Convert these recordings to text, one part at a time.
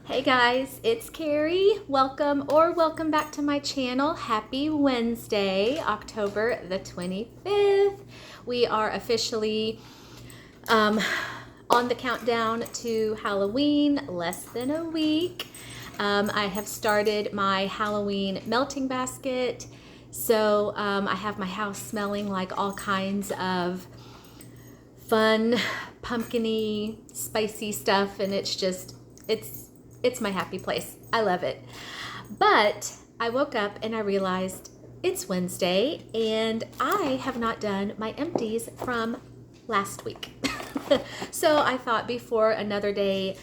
Hey guys, it's Kerri. Welcome back to my channel. Happy Wednesday, October the 25th. We are officially on the countdown to Halloween, less than a week. I have started my Halloween melting basket. So I have my house smelling like all kinds of fun, pumpkin-y, spicy stuff, and it's my happy place. I love it. But I woke up and I realized it's Wednesday and I have not done my empties from last week. So I thought before another day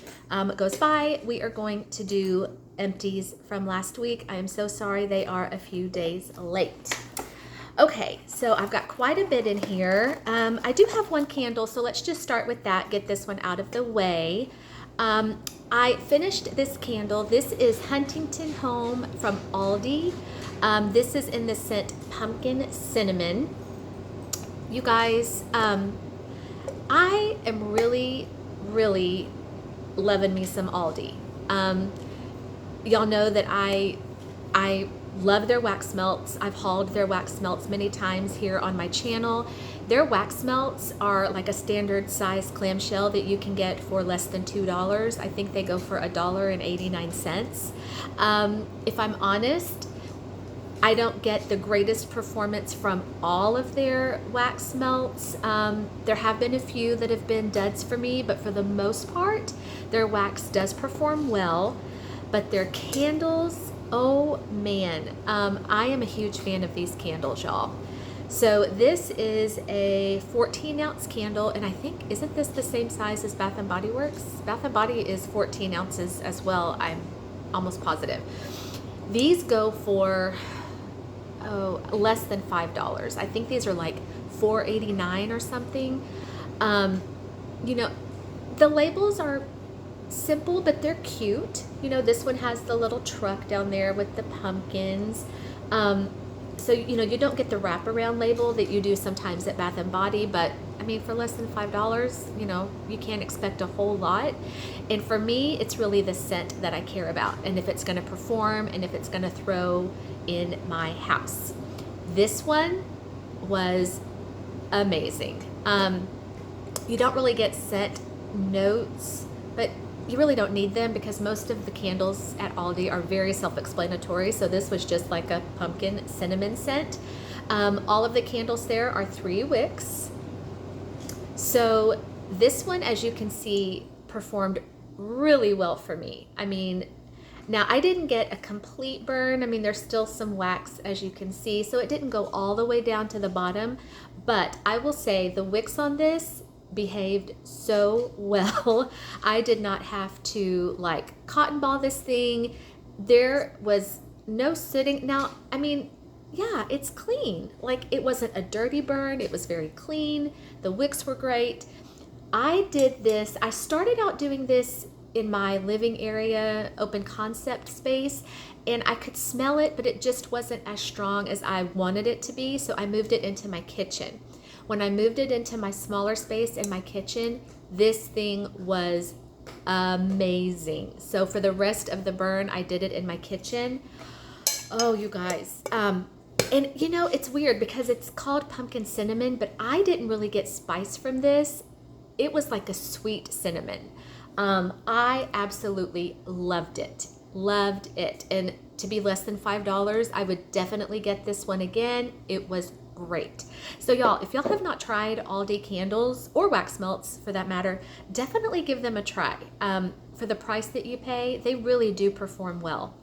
goes by, we are going to do empties from last week. I am so sorry they are a few days late. Okay, so I've got quite a bit in here. I do have one candle, so let's just start with that, get this one out of the way. I finished this candle. This is Huntington Home from Aldi. This is in the scent Pumpkin Cinnamon. You guys, I am really loving me some Aldi. Y'all know that I love their wax melts. I've hauled their wax melts many times here on my channel. Their wax melts are like a standard size clamshell that you can get for less than $2. I think they go for $1.89. If I'm honest, I don't get the greatest performance from all of their wax melts. There have been a few that have been duds for me, but for the most part, their wax does perform well. But their candles, oh man, I am a huge fan of these candles, y'all. So this is a 14-ounce candle, and I think, isn't this the same size as Bath & Body Works? Bath & Body is 14 ounces as well, I'm almost positive. These go for, less than $5. I think these are like $4.89 or something. You know, the labels are simple, but they're cute. You know, this one has the little truck down there with the pumpkins. So, you know, you don't get the wraparound label that you do sometimes at Bath & Body, but I mean, for less than $5, you know, you can't expect a whole lot. And for me, it's really the scent that I care about, and if it's going to perform and if it's going to throw in my house. This one was amazing. You don't really get scent notes, but you really don't need them because most of the candles at Aldi are very self-explanatory. So this was just like a pumpkin cinnamon scent. All of the candles there are 3 wicks. So this one, as you can see, performed really well for me. I mean, now I didn't get a complete burn. I mean, there's still some wax, as you can see, so it didn't go all the way down to the bottom. But I will say the wicks on this behaved so well. I did not have to like cotton ball this thing. There was no sitting. Now, I mean, yeah, it's clean. Like, it wasn't a dirty burn. It was very clean. The wicks were great. I did this. I started out doing this in my living area, open concept space, and I could smell it, but it just wasn't as strong as I wanted it to be. So I moved it into my kitchen. When I moved it into my smaller space in my kitchen, this thing was amazing. So for the rest of the burn, I did it in my kitchen. Oh, you guys. And you know, it's weird because it's called pumpkin cinnamon, but I didn't really get spice from this. It was like a sweet cinnamon. I absolutely loved it. Loved it. And to be less than $5, I would definitely get this one again. It was great. So y'all, if y'all have not tried Aldi candles or wax melts for that matter, definitely give them a try. For the price that you pay, they really do perform well.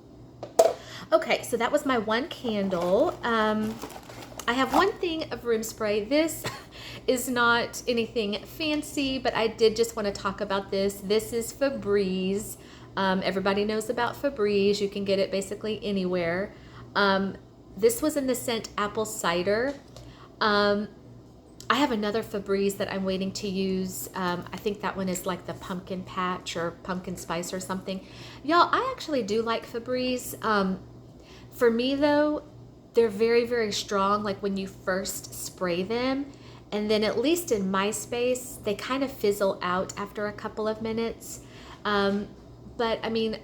Okay, so that was my one candle. I have one thing of room spray. This is not anything fancy, but I did just want to talk about this. This is Febreze. Everybody knows about Febreze. You can get it basically anywhere. This was in the scent apple cider. I have another Febreze that I'm waiting to use. I think that one is like the pumpkin patch or pumpkin spice or something. Y'all, I actually do like Febreze. For me though, they're very strong like when you first spray them. And then at least in my space, they kind of fizzle out after a couple of minutes. But I mean,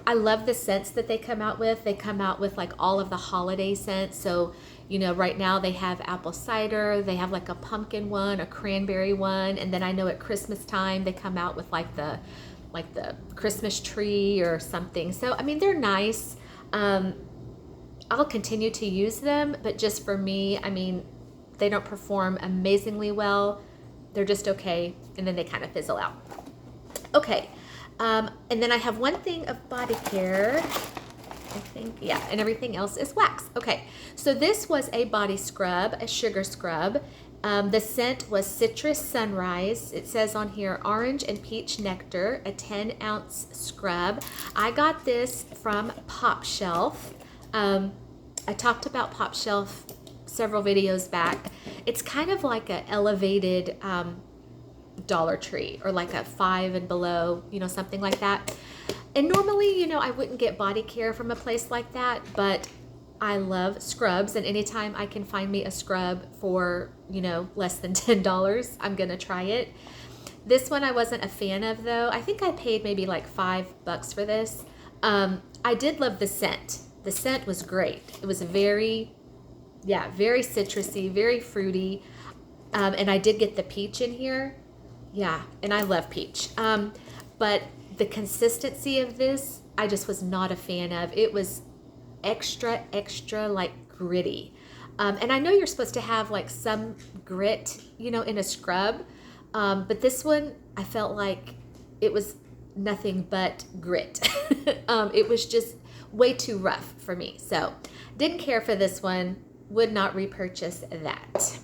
I love the scents that they come out with. They come out with like all of the holiday scents. So, you know, right now they have apple cider, they have like a pumpkin one, a cranberry one, and then I know at Christmas time they come out with like the Christmas tree or something. So, I mean, they're nice. I'll continue to use them, but just for me, I mean, they don't perform amazingly well. They're just okay, and then they kind of fizzle out. Okay. And then I have one thing of body care, I think, yeah, and everything else is wax. Okay, so this was a body scrub, a sugar scrub. The scent was Citrus Sunrise. It says on here, orange and peach nectar, a 10-ounce scrub. I got this from Pop Shelf. I talked about Pop Shelf several videos back. It's kind of like an elevated Dollar Tree, or like a Five and Below, you know, something like that. And normally, you know, I wouldn't get body care from a place like that, but I love scrubs, and anytime I can find me a scrub for, you know, less than $10, I'm gonna try it. This one I wasn't a fan of, though. I think I paid maybe like $5 for this. I did love the scent. The scent was great. It was very citrusy, very fruity, and I did get the peach in here. Yeah, and I love peach. But the consistency of this, I just was not a fan of. It was extra like gritty. And I know you're supposed to have like some grit, you know, in a scrub. But this one, I felt like it was nothing but grit. It was just way too rough for me. So didn't care for this one. Would not repurchase that.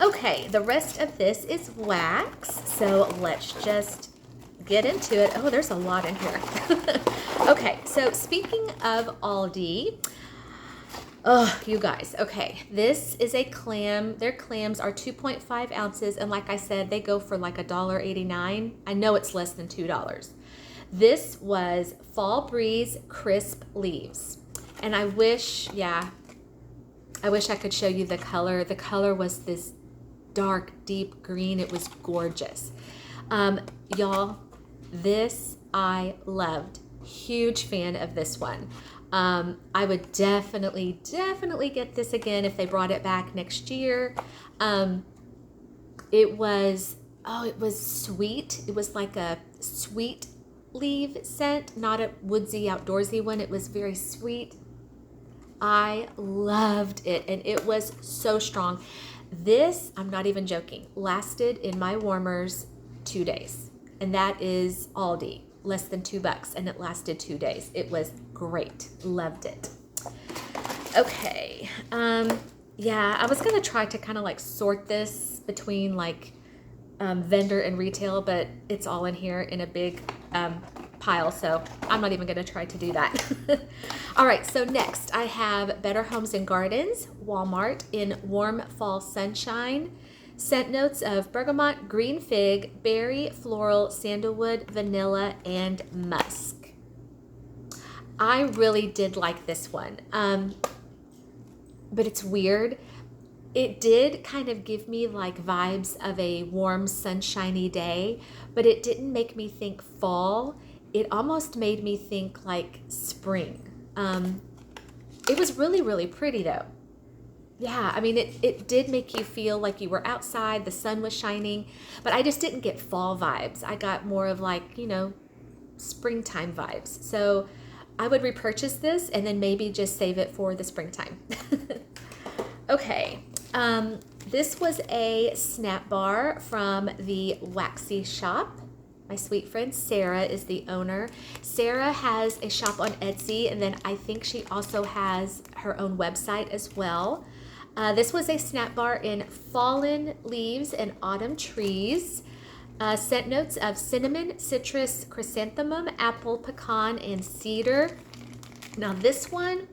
Okay, the rest of this is wax, so let's just get into it. Oh, there's a lot in here. Okay, so speaking of Aldi, oh, you guys, okay, this is a clam. Their clams are 2.5 ounces, and like I said, they go for like $1.89. I know it's less than $2. This was Fall Breeze Crisp Leaves, and I wish I could show you the color. The color was this dark, deep green. It was gorgeous. Y'all, this I loved. Huge fan of this one. I would definitely get this again if they brought it back next year. It was sweet. It was like a sweet leaf scent, not a woodsy, outdoorsy one. It was very sweet. I loved it, and it was so strong. This, I'm not even joking, lasted in my warmers 2 days, and that is Aldi, less than $2, and it lasted 2 days. It was great. Loved it. Okay, yeah, I was gonna try to kind of like sort this between like vendor and retail, but it's all in here in a big pile, so I'm not even going to try to do that. All right, so next I have Better Homes and Gardens, Walmart, in Warm Fall Sunshine. Scent notes of bergamot, green fig, berry, floral, sandalwood, vanilla, and musk. I really did like this one, but it's weird. It did kind of give me like vibes of a warm, sunshiny day, but it didn't make me think fall. It almost made me think like spring. It was really, really pretty though. Yeah, I mean, it did make you feel like you were outside, the sun was shining, but I just didn't get fall vibes. I got more of like, you know, springtime vibes. So I would repurchase this and then maybe just save it for the springtime. Okay, this was a snap bar from the Waxy Shop. My sweet friend Sarah is the owner. Sarah has a shop on Etsy, and then I think she also has her own website as well. This was a snap bar in fallen leaves and autumn trees. Scent notes of cinnamon, citrus, chrysanthemum, apple, pecan, and cedar. Now this one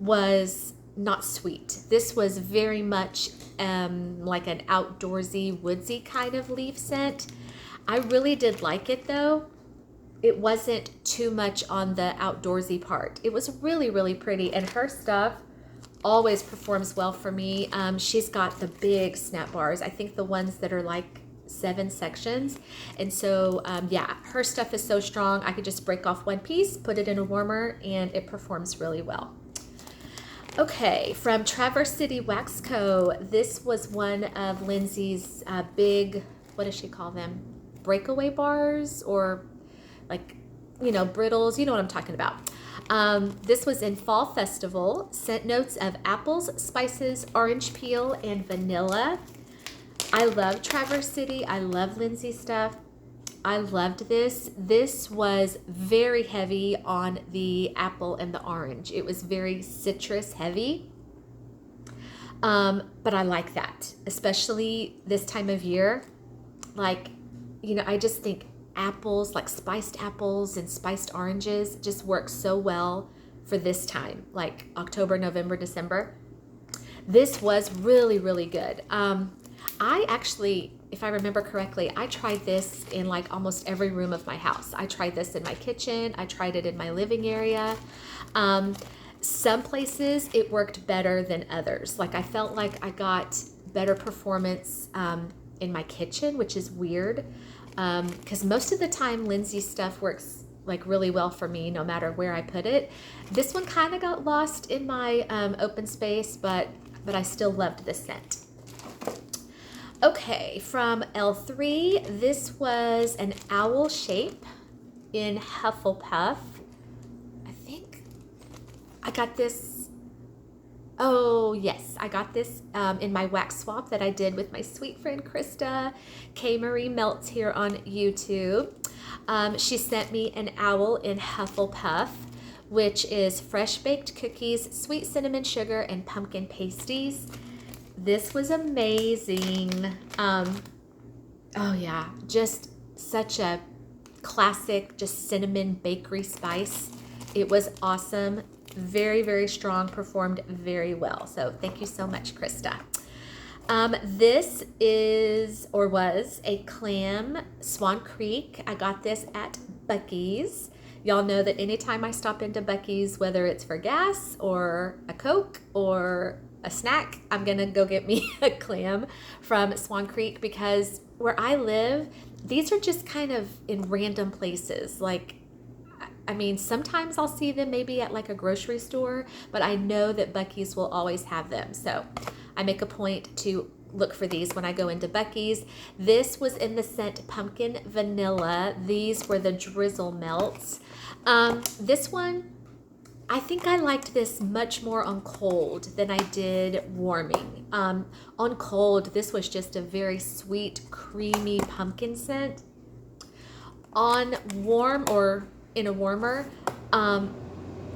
was not sweet. This was very much like an outdoorsy, woodsy kind of leaf scent. I really did like it though. It wasn't too much on the outdoorsy part. It was really, really pretty, and her stuff always performs well for me. She's got the big snap bars. I think the ones that are like 7 sections. And so, yeah, her stuff is so strong. I could just break off one piece, put it in a warmer, and it performs really well. Okay, from Traverse City Wax Co. This was one of Lindsay's big, what does she call them? Breakaway bars, or like, you know, brittles. You know what I'm talking about. This was in Fall Festival. Scent notes of apples, spices, orange peel, and vanilla. I love Traverse City. I love Lindsay stuff. I loved this. This was very heavy on the apple and the orange. It was very citrus heavy. But I like that, especially this time of year. Like, you know, I just think apples, like spiced apples and spiced oranges, just work so well for this time, like October, November, December. This was really, really good. I actually, if I remember correctly, I tried this in like almost every room of my house. I tried this in my kitchen. I tried it in my living area. Some places it worked better than others. Like I felt like I got better performance in my kitchen, which is weird. Because most of the time Lindsay's stuff works like really well for me no matter where I put it. This one kind of got lost in my open space, but I still loved the scent. Okay, from L3, this was an owl shape in Hufflepuff. I think I got this, oh yes, I got this in my wax swap that I did with my sweet friend Krista, K. Marie Melts here on YouTube. She sent me an owl in Hufflepuff, which is fresh baked cookies, sweet cinnamon sugar, and pumpkin pasties. This was amazing. Oh yeah, just such a classic, just cinnamon bakery spice. It was awesome. Very, very strong, performed very well. So thank you so much, Krista. This is, or was, a clam Swan Creek. I got this at Buc-ee's. Y'all know that anytime I stop into Buc-ee's, whether it's for gas or a Coke or a snack, I'm gonna go get me a clam from Swan Creek, because where I live, these are just kind of in random places. Like, I mean, sometimes I'll see them maybe at like a grocery store, but I know that Buc-ee's will always have them. So I make a point to look for these when I go into Buc-ee's. This was in the scent Pumpkin Vanilla. These were the drizzle melts. This one, I think I liked this much more on cold than I did warming. On cold, this was just a very sweet, creamy pumpkin scent. On warm, or in a warmer,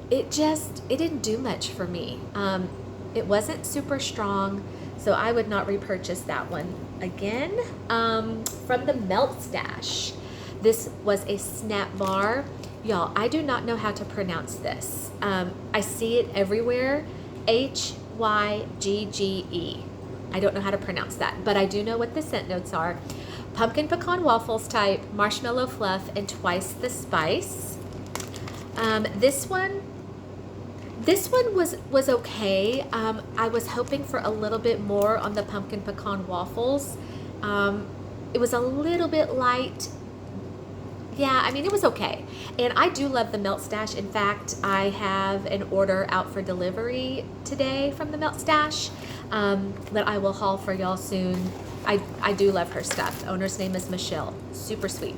it didn't do much for me. It wasn't super strong, so I would not repurchase that one again. From the Melt Stash, this was a snap bar. Y'all, I do not know how to pronounce this. I see it everywhere. Hygge. I don't know how to pronounce that, but I do know what the scent notes are. Pumpkin pecan waffles type, marshmallow fluff, and twice the spice. This one was okay. I was hoping for a little bit more on the pumpkin pecan waffles. It was a little bit light. Yeah, I mean, it was okay. And I do love the Melt Stash. In fact, I have an order out for delivery today from the Melt Stash that I will haul for y'all soon. I do love her stuff. The owner's name is Michelle. Super sweet.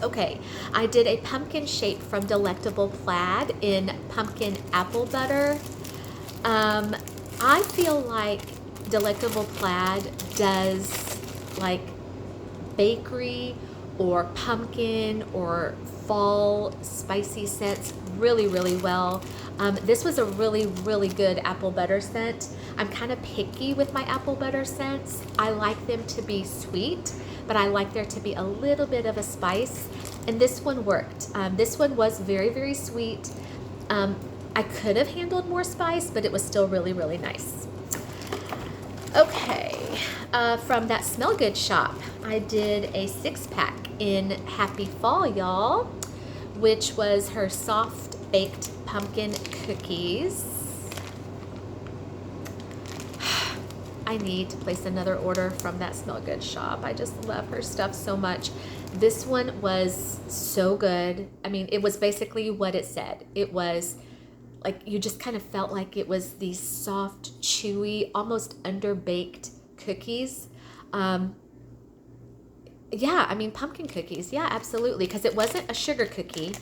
Okay, I did a pumpkin shape from Delectable Plaid in pumpkin apple butter. I feel like Delectable Plaid does like bakery or pumpkin or fall spicy scents really, really well. This was a really, really good apple butter scent. I'm kind of picky with my apple butter scents. I like them to be sweet, but I like there to be a little bit of a spice, and this one worked. This one was very, very sweet. I could have handled more spice, but it was still really, really nice. Okay, from that Smell Good shop, I did a 6-pack in Happy Fall, y'all, which was her soft baked pumpkin cookies. I need to place another order from that Smell Good shop. I just love her stuff so much. This one was so good. I mean, it was basically what it said. It was like, you just kind of felt like it was these soft, chewy, almost underbaked cookies. Yeah, I mean, pumpkin cookies. Yeah, absolutely. Because it wasn't a sugar cookie.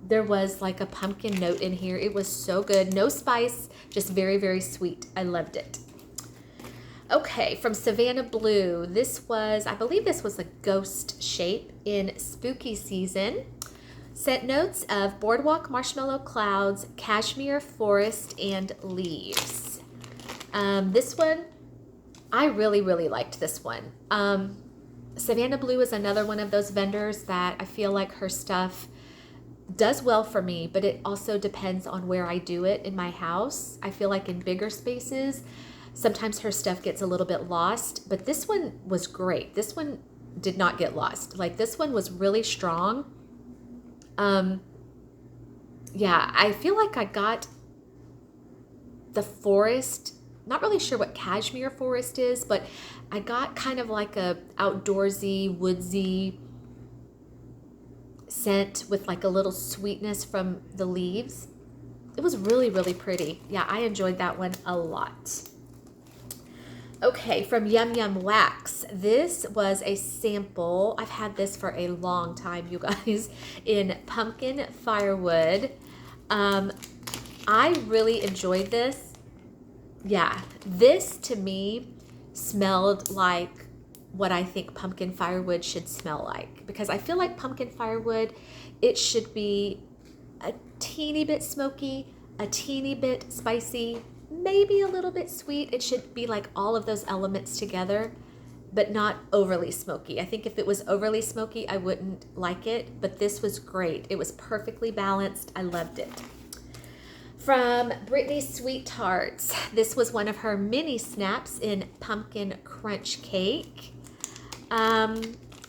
There was like a pumpkin note in here. It was so good. No spice, just very, very sweet. I loved it. Okay, from Savannah Blue. This was, I believe this was a ghost shape in spooky season. Scent notes of boardwalk marshmallow clouds, cashmere forest, and leaves. This one, I really, really liked this one. Savannah Blue is another one of those vendors that I feel like her stuff does well for me, but it also depends on where I do it in my house. I feel like in bigger spaces, sometimes her stuff gets a little bit lost, but this one was great. This one did not get lost. Like, this one was really strong. Yeah, I feel like I got the forest. Not really sure what cashmere forest is, but I got kind of like a outdoorsy, woodsy scent with like a little sweetness from the leaves. It was really, really pretty. Yeah, I enjoyed that one a lot. Okay, from Yum Yum Wax. This was a sample. I've had this for a long time, you guys, in pumpkin firewood. I really enjoyed this. Yeah, this to me smelled like what I think pumpkin firewood should smell like, because I feel like pumpkin firewood, it should be a teeny bit smoky, a teeny bit spicy, maybe a little bit sweet. It should be like all of those elements together, but not overly smoky. I think if it was overly smoky, I wouldn't like it, but this was great. It was perfectly balanced. I loved it. From Brittany Sweet Tarts, this was one of her mini snaps in pumpkin crunch cake.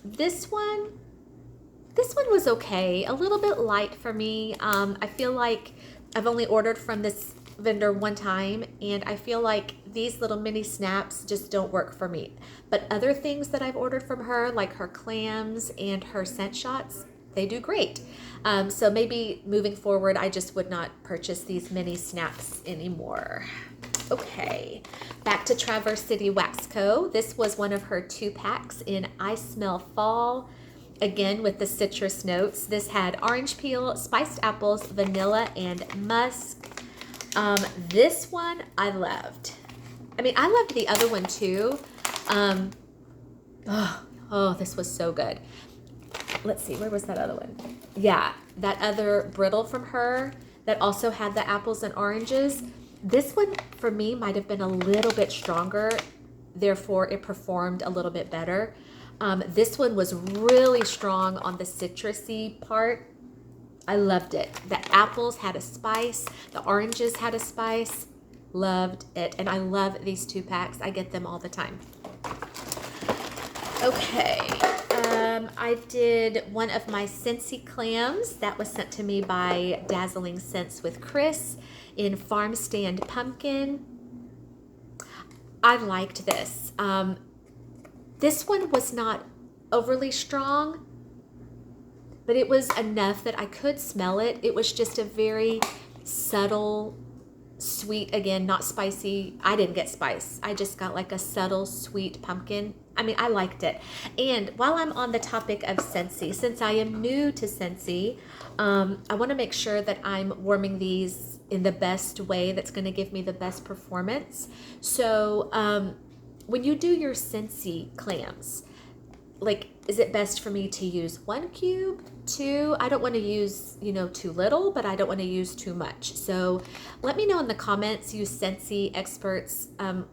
This one was okay, a little bit light for me. I feel like I've only ordered from this vendor one time, and I feel like these little mini snaps just don't work for me. But other things that I've ordered from her, like her clams and her scent shots, they do great. So maybe moving forward, I just would not purchase these mini snaps anymore. Okay, back to Traverse City Wax Co. This was one of her 2-packs in I Smell Fall. Again, with the citrus notes. This had orange peel, spiced apples, vanilla, and musk. This one I loved. I mean, I loved the other one too. This was so good. Let's see, where was that other one? Yeah, that other brittle from her that also had the apples and oranges. This one for me might have been a little bit stronger, therefore it performed a little bit better. This one was really strong on the citrusy part. I loved it. The apples had a spice, the oranges had a spice. Loved it. And I love these 2-packs. I get them all the time. Okay. I did one of my Scentsy clams that was sent to me by Dazzling Scents with Chris in Farm Stand Pumpkin. I liked this. This one was not overly strong, but it was enough that I could smell it. It was just a very subtle, sweet, again, not spicy. I didn't get spice. I just got like a subtle, sweet pumpkin. I mean, I liked it. And while I'm on the topic of Scentsy, since I am new to Scentsy, I want to make sure that I'm warming these in the best way that's going to give me the best performance. So when you do your Scentsy clams, like, is it best for me to use 1 cube, 2? I don't want to use, too little, but I don't want to use too much. So let me know in the comments, you Scentsy experts,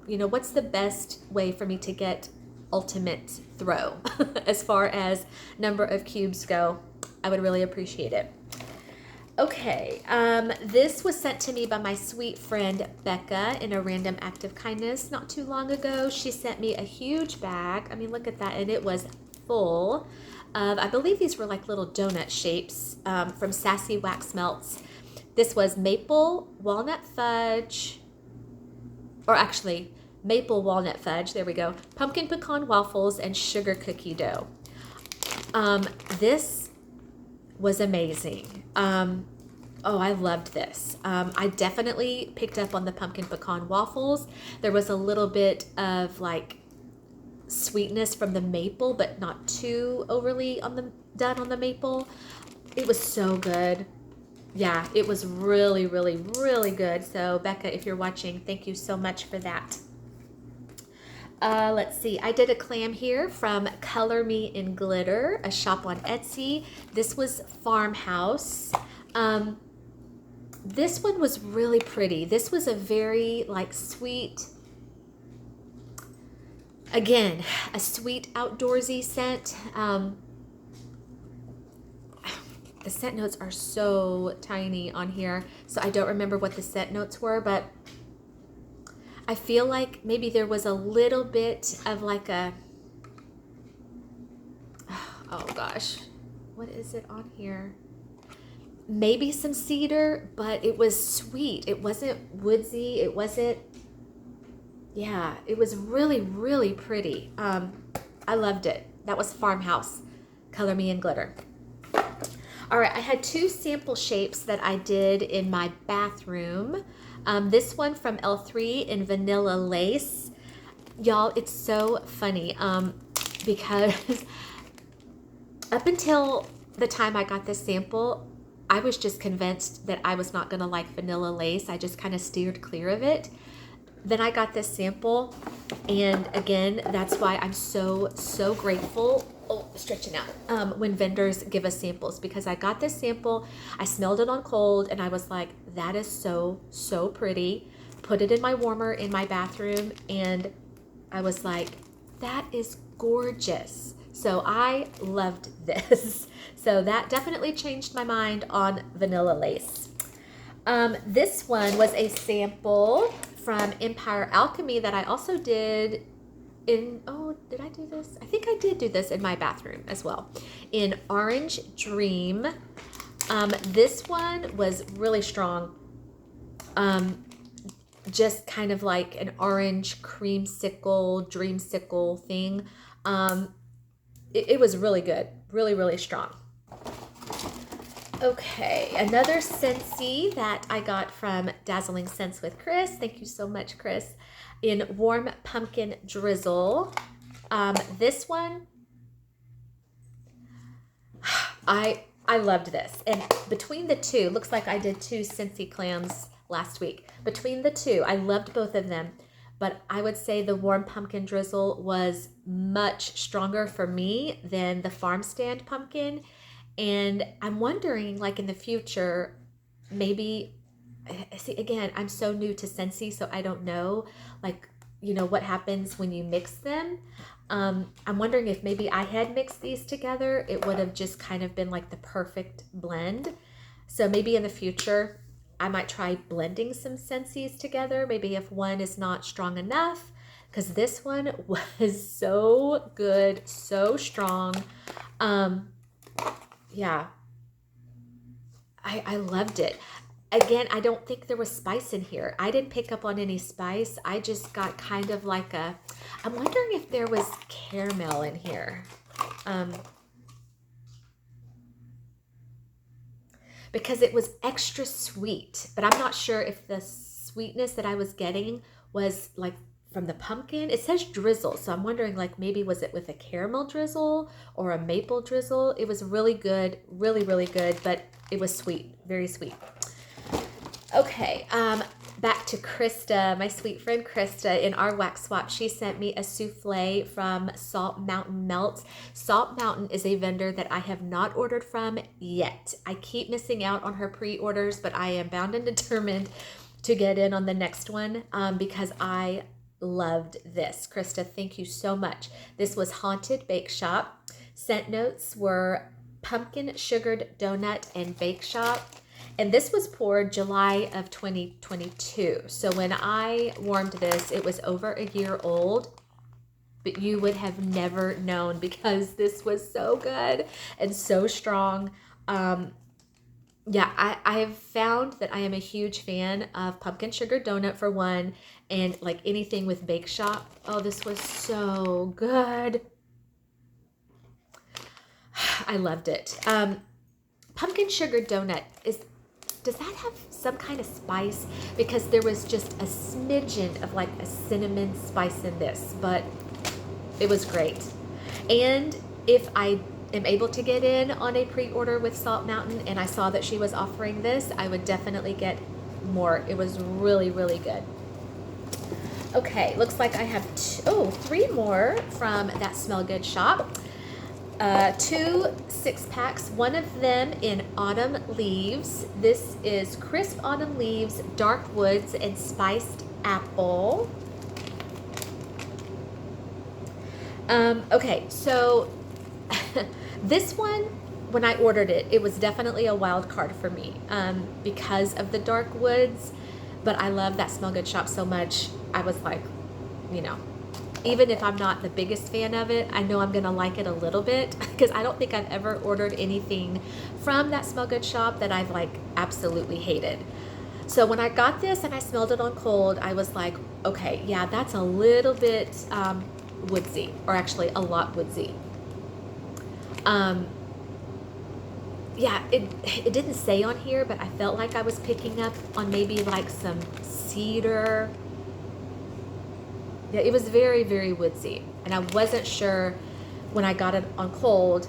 what's the best way for me to get ultimate throw as far as number of cubes go? I would really appreciate it. Okay, this was sent to me by my sweet friend Becca in a random act of kindness not too long ago. She sent me a huge bag. I mean, look at that. And it was full of, I believe these were like little donut shapes from Sassy Wax Melts. This was maple, walnut fudge, or actually maple walnut fudge, there we go, pumpkin pecan waffles, and sugar cookie dough. This was amazing. Oh, I loved this. I definitely picked up on the pumpkin pecan waffles. There was a little bit of like sweetness from the maple, but not too overly done on the maple. It was so good. Yeah, it was really, really, really good. So Becca, if you're watching, thank you so much for that. Let's see, I did a clam here from Color Me in Glitter, a shop on Etsy. This was Farmhouse. This one was really pretty. This was a very like sweet, again, a sweet outdoorsy scent. The scent notes are so tiny on here, so I don't remember what the scent notes were, but I feel like maybe there was a little bit of like a, oh gosh, what is it on here? Maybe some cedar, but it was sweet. It wasn't woodsy. It wasn't, yeah, it was really, really pretty. I loved it. That was Farmhouse, Color Me in Glitter. All right, I had 2 sample shapes that I did in my bathroom. This one from L3 in Vanilla Lace. Y'all, it's so funny because up until the time I got this sample, I was just convinced that I was not gonna like Vanilla Lace. I just kind of steered clear of it. Then I got this sample, and again, that's why I'm so, so grateful, stretching out, when vendors give us samples, because I got this sample, I smelled it on cold, and I was like, that is so, so pretty. Put it in my warmer in my bathroom, and I was like, that is gorgeous. So I loved this. So that definitely changed my mind on Vanilla Lace. This one was a sample from Empire Alchemy that I also did in, oh, did I do this? I think I did do this in my bathroom as well. In Orange Dream. This one was really strong. Just kind of like an orange creamsicle, dreamsicle thing. It was really good. Really, really strong. Okay, another Scentsy that I got from Dazzling Scents with Chris. Thank you so much, Chris. In Warm Pumpkin Drizzle. This one, I loved this. And between the two, looks like I did 2 Scentsy clams last week. Between the two, I loved both of them. But I would say the Warm Pumpkin Drizzle was much stronger for me than the Farm Stand Pumpkin. And I'm wondering, like in the future, maybe, see, again, I'm so new to Scentsy, so I don't know, like, you know, what happens when you mix them. I'm wondering if maybe I had mixed these together, it would have just kind of been like the perfect blend. So maybe in the future, I might try blending some Scentsy's together, maybe if one is not strong enough, because this one was so good, so strong. Yeah, I loved it. Again, I don't think there was spice in here. I didn't pick up on any spice. I just got kind of like a, I'm wondering if there was caramel in here. Because it was extra sweet, but I'm not sure if the sweetness that I was getting was like from the pumpkin. It says drizzle, so I'm wondering like maybe was it with a caramel drizzle or a maple drizzle. It was really good, really, really good, but it was sweet, very sweet. Okay, back to Krista, my sweet friend Krista in our wax swap. She sent me a souffle from Salt Mountain Melts. Salt Mountain is a vendor that I have not ordered from yet. I keep missing out on her pre-orders, but I am bound and determined to get in on the next one because I loved this. Krista, thank you so much. This was Haunted Bake Shop. Scent notes were pumpkin sugared donut and bake shop. And this was poured July of 2022. So when I warmed this, it was over a year old, but you would have never known because this was so good and so strong. Yeah, I've found that I am a huge fan of pumpkin sugar donut for one, and like anything with Bake Shop. Oh, this was so good. I loved it. Pumpkin sugar donut does that have some kind of spice? Because there was just a smidgen of like a cinnamon spice in this, but it was great. And if I am able to get in on a pre-order with Salt Mountain and I saw that she was offering this, I would definitely get more. It was really, really good. Okay, looks like I have three more from that Smell Good shop. 2 6-packs, one of them in Autumn Leaves. This is Crisp Autumn Leaves, Dark Woods, and Spiced Apple. Okay, so this one, when I ordered it, it was definitely a wild card for me because of the Dark Woods, but I love that Smell Good shop so much. I was like, you know, even if I'm not the biggest fan of it, I know I'm going to like it a little bit because I don't think I've ever ordered anything from that Smell Good shop that I've like absolutely hated. So when I got this and I smelled it on cold, I was like, okay, yeah, that's a little bit woodsy, or actually a lot woodsy. Yeah, it didn't say on here, but I felt like I was picking up on maybe like some cedar. Yeah, it was very, very woodsy. And I wasn't sure when I got it on cold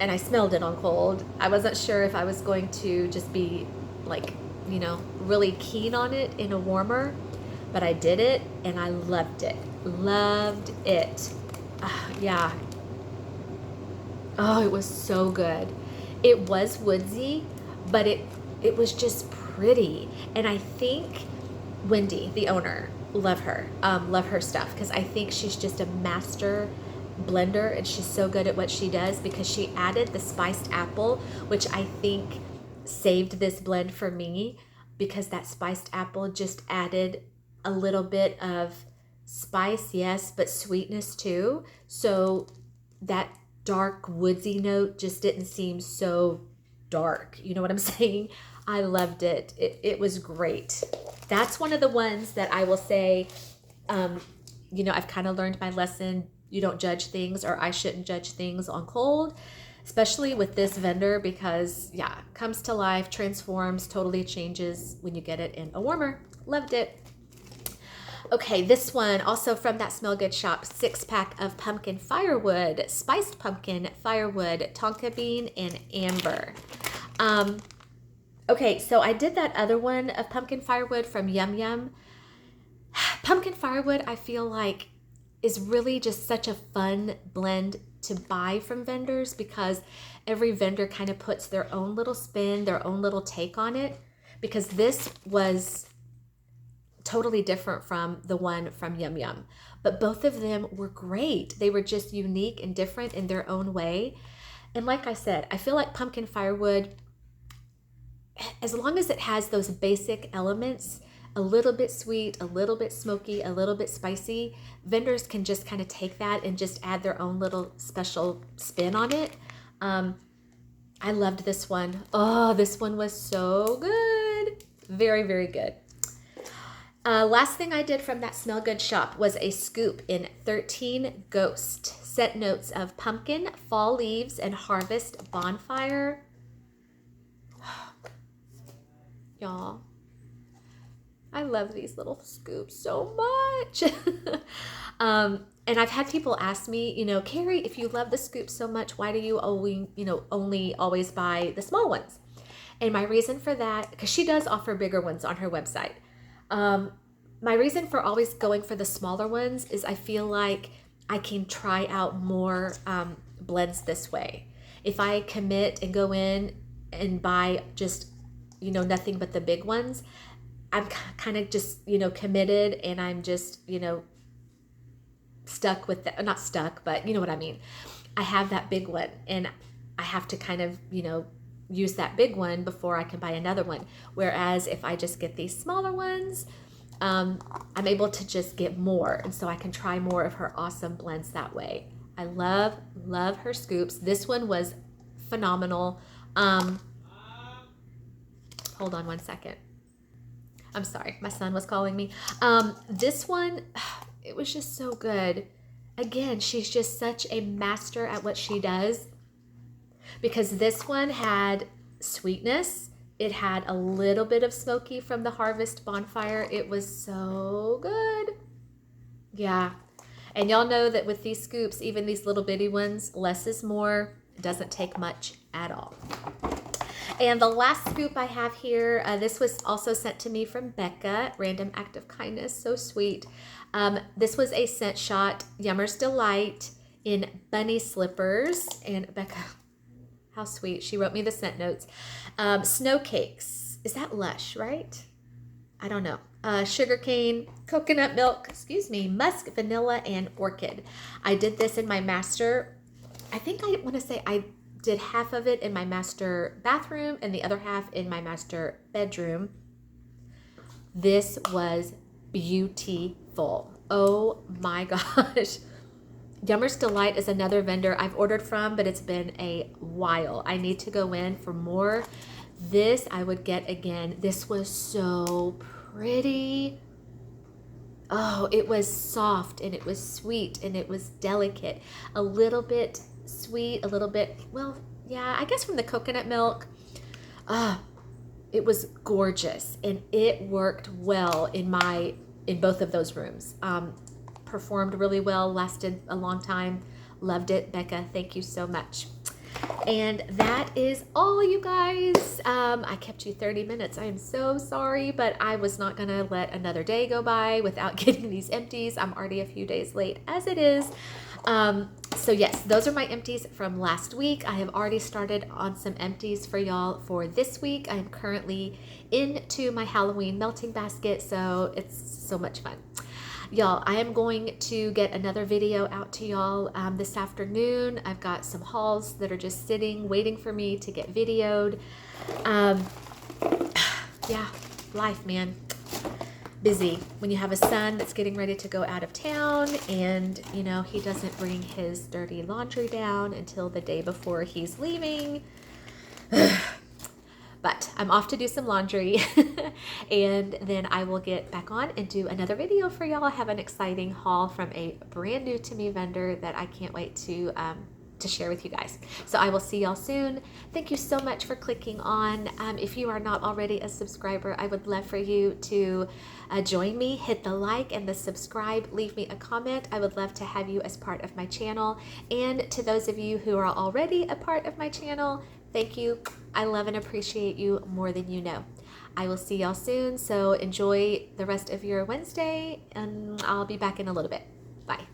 and I smelled it on cold, I wasn't sure if I was going to just be like, you know, really keen on it in a warmer, but I did it and I loved it. Loved it. Yeah. Oh, it was so good. It was woodsy, but it was just pretty. And I think Wendy, the owner, love her stuff because I think she's just a master blender and she's so good at what she does because she added the spiced apple, which I think saved this blend for me because that spiced apple just added a little bit of spice, yes, but sweetness too. So that dark woodsy note just didn't seem so dark. You know what I'm saying? I loved it. It was great. That's one of the ones that I will say, you know, I've kind of learned my lesson. You don't judge things, or I shouldn't judge things on cold, especially with this vendor because, yeah, comes to life, transforms, totally changes when you get it in a warmer. Loved it. Okay, this one also from that Smell Good shop, 6-pack of pumpkin firewood, spiced pumpkin firewood, tonka bean, and amber. Okay, so I did that other one of pumpkin firewood from Yum Yum. Pumpkin firewood, I feel like, is really just such a fun blend to buy from vendors because every vendor kind of puts their own little spin, their own little take on it. Because this was totally different from the one from Yum Yum, but both of them were great. They were just unique and different in their own way. And like I said, I feel like pumpkin firewood, as long as it has those basic elements, a little bit sweet, a little bit smoky, a little bit spicy, vendors can just kind of take that and just add their own little special spin on it. I loved this one. Oh, this one was so good. Very, very good. Last thing I did from that Smell Good shop was a scoop in 13 Ghost. Set notes of pumpkin, fall leaves, and harvest bonfire. Y'all, I love these little scoops so much. And I've had people ask me, you know, Kerri, if you love the scoops so much, why do you only always buy the small ones? And my reason for that, because she does offer bigger ones on her website. My reason for always going for the smaller ones is I feel like I can try out more blends this way. If I commit and go in and buy just, you know, nothing but the big ones, I'm kind of just, you know, committed and I'm just, you know, stuck with that. Not stuck, but you know what I mean. I have that big one and I have to kind of, you know, use that big one before I can buy another one. Whereas if I just get these smaller ones, I'm able to just get more. And so I can try more of her awesome blends that way. I love her scoops. This one was phenomenal. Hold on one second. I'm sorry, my son was calling me. This one, it was just so good. Again, she's just such a master at what she does, because this one had sweetness. It had a little bit of smoky from the Harvest Bonfire. It was so good. Yeah. And y'all know that with these scoops, even these little bitty ones, less is more. It doesn't take much at all. And the last scoop I have here, this was also sent to me from Becca, random act of kindness, so sweet. This was a scent shot, Yummer's Delight in bunny slippers. And Becca, how sweet. She wrote me the scent notes. Snow cakes. Is that Lush, right? I don't know. Sugarcane, coconut milk, musk, vanilla, and orchid. I did this in my master. I think I want to say I did half of it in my master bathroom and the other half in my master bedroom. This was beautiful. Oh my gosh. Yummer's Delight is another vendor I've ordered from, but it's been a while. I need to go in for more. This I would get again. This was so pretty. Oh, it was soft and it was sweet and it was delicate. A little bit sweet, a little bit, well, yeah, I guess from the coconut milk. It was gorgeous and it worked well in both of those rooms. Performed really well, lasted a long time. Loved it. Becca, thank you so much. And that is all, you guys. I kept you 30 minutes. I am so sorry, but I was not going to let another day go by without getting these empties. I'm already a few days late as it is. So yes, those are my empties from last week. I have already started on some empties for y'all for this week. I am currently into my Halloween melting basket, so it's so much fun. Y'all, I am going to get another video out to y'all this afternoon. I've got some hauls that are just sitting, waiting for me to get videoed. Yeah, life, man. Busy when you have a son that's getting ready to go out of town and, you know, he doesn't bring his dirty laundry down until the day before he's leaving. But I'm off to do some laundry and then I will get back on and do another video for y'all. I have an exciting haul from a brand new to me vendor that I can't wait to share with you guys. So I will see y'all soon. Thank you so much for clicking on. If you are not already a subscriber, I would love for you to join me, hit the like and the subscribe, leave me a comment. I would love to have you as part of my channel. And to those of you who are already a part of my channel, thank you. I love and appreciate you more than you know. I will see y'all soon. So enjoy the rest of your Wednesday and I'll be back in a little bit. Bye.